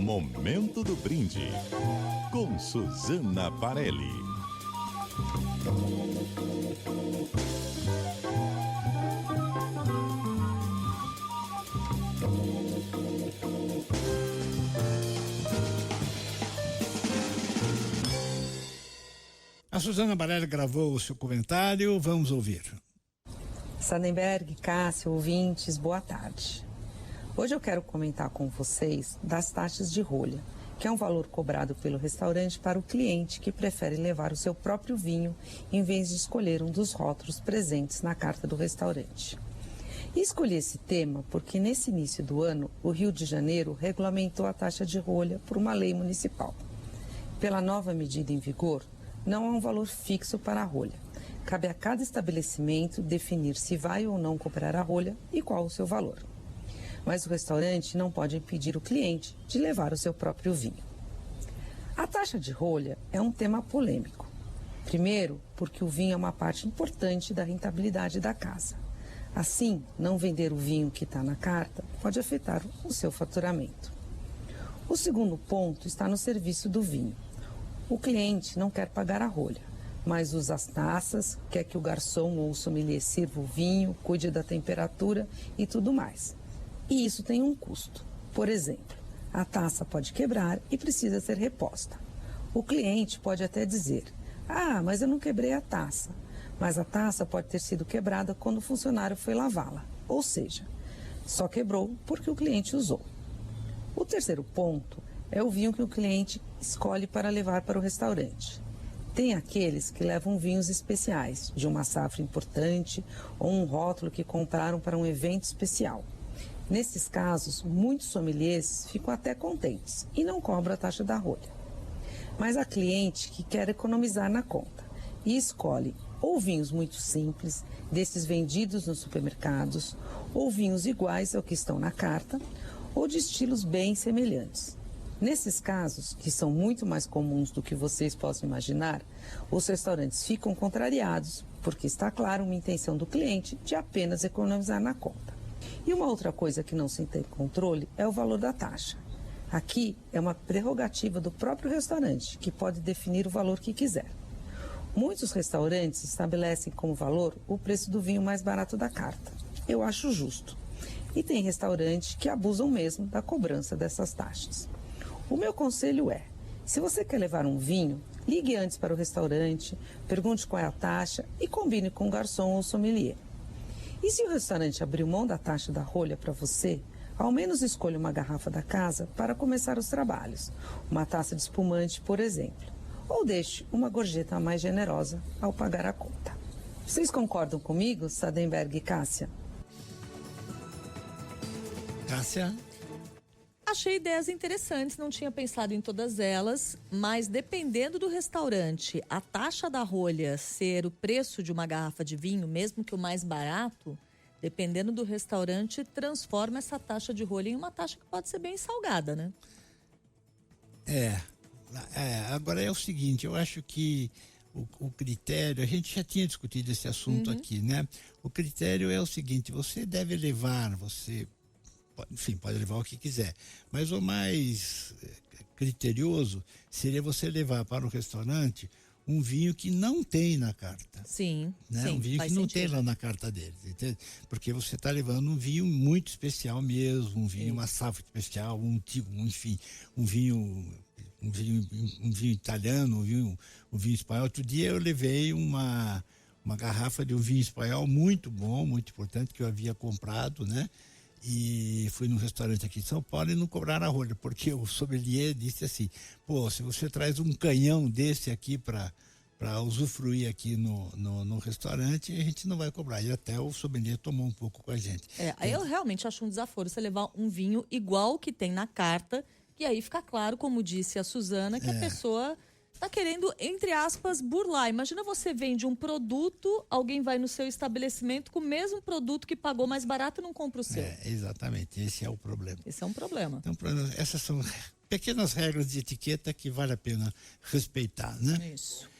Momento do Brinde, com Suzana Parelli. A Suzana Parelli gravou o seu comentário, vamos ouvir. Sadenberg, Cássio, ouvintes, boa tarde. Hoje eu quero comentar com vocês das taxas de rolha, que é um valor cobrado pelo restaurante para o cliente que prefere levar o seu próprio vinho em vez de escolher um dos rótulos presentes na carta do restaurante. E escolhi esse tema porque nesse início do ano, o Rio de Janeiro regulamentou a taxa de rolha por uma lei municipal. Pela nova medida em vigor, não há um valor fixo para a rolha. Cabe a cada estabelecimento definir se vai ou não cobrar a rolha e qual o seu valor. Mas o restaurante não pode impedir o cliente de levar o seu próprio vinho. A taxa de rolha é um tema polêmico. Primeiro, porque o vinho é uma parte importante da rentabilidade da casa. Assim, não vender o vinho que está na carta pode afetar o seu faturamento. O segundo ponto está no serviço do vinho. O cliente não quer pagar a rolha, mas usa as taças, quer que o garçom ou o sommelier sirva o vinho, cuide da temperatura e tudo mais. E isso tem um custo. Por exemplo, a taça pode quebrar e precisa ser reposta. O cliente pode até dizer: "Ah, mas eu não quebrei a taça." Mas a taça pode ter sido quebrada quando o funcionário foi lavá-la. Ou seja, só quebrou porque o cliente usou. O terceiro ponto é o vinho que o cliente escolhe para levar para o restaurante. Tem aqueles que levam vinhos especiais, de uma safra importante ou um rótulo que compraram para um evento especial. Nesses casos, muitos sommeliers ficam até contentes e não cobram a taxa da rolha. Mas há cliente que quer economizar na conta e escolhe ou vinhos muito simples, desses vendidos nos supermercados, ou vinhos iguais ao que estão na carta, ou de estilos bem semelhantes. Nesses casos, que são muito mais comuns do que vocês possam imaginar, os restaurantes ficam contrariados, porque está claro uma intenção do cliente de apenas economizar na conta. E uma outra coisa que não se tem controle é o valor da taxa. Aqui é uma prerrogativa do próprio restaurante, que pode definir o valor que quiser. Muitos restaurantes estabelecem como valor o preço do vinho mais barato da carta. Eu acho justo. E tem restaurantes que abusam mesmo da cobrança dessas taxas. O meu conselho é: se você quer levar um vinho, ligue antes para o restaurante, pergunte qual é a taxa e combine com o garçom ou sommelier. E se o restaurante abriu mão da taxa da rolha para você, ao menos escolha uma garrafa da casa para começar os trabalhos, uma taça de espumante, por exemplo, ou deixe uma gorjeta mais generosa ao pagar a conta. Vocês concordam comigo, Sadenberg e Cássia? Cássia? Achei ideias interessantes, não tinha pensado em todas elas, mas dependendo do restaurante, a taxa da rolha ser o preço de uma garrafa de vinho, mesmo que o mais barato, dependendo do restaurante, transforma essa taxa de rolha em uma taxa que pode ser bem salgada, né? Agora é o seguinte, eu acho que o critério, a gente já tinha discutido esse assunto aqui, né? O critério é o seguinte: você deve levar, pode levar o que quiser, mas o mais criterioso seria você levar para o restaurante um vinho que não tem na carta. Sim, né? sim, Um vinho que não tem lá na carta deles, entende? Porque você está levando um vinho muito especial mesmo, um vinho, uma safra especial, enfim, um vinho italiano, um vinho espanhol. Outro dia eu levei uma garrafa de um vinho espanhol muito bom, muito importante, que eu havia comprado, né? E fui num restaurante aqui em São Paulo e não cobraram a rolha, porque o sommelier disse assim: pô, se você traz um canhão desse aqui para usufruir aqui no restaurante, a gente não vai cobrar. E até o sommelier tomou um pouco com a gente. Aí eu realmente acho um desaforo você levar um vinho igual que tem na carta, e aí fica claro, como disse a Suzana, que a pessoa tá querendo, entre aspas, burlar. Imagina, você vende um produto, alguém vai no seu estabelecimento com o mesmo produto que pagou mais barato e não compra o seu. Exatamente, esse é o problema. Esse é um problema. Então, essas são pequenas regras de etiqueta que vale a pena respeitar, né? Isso.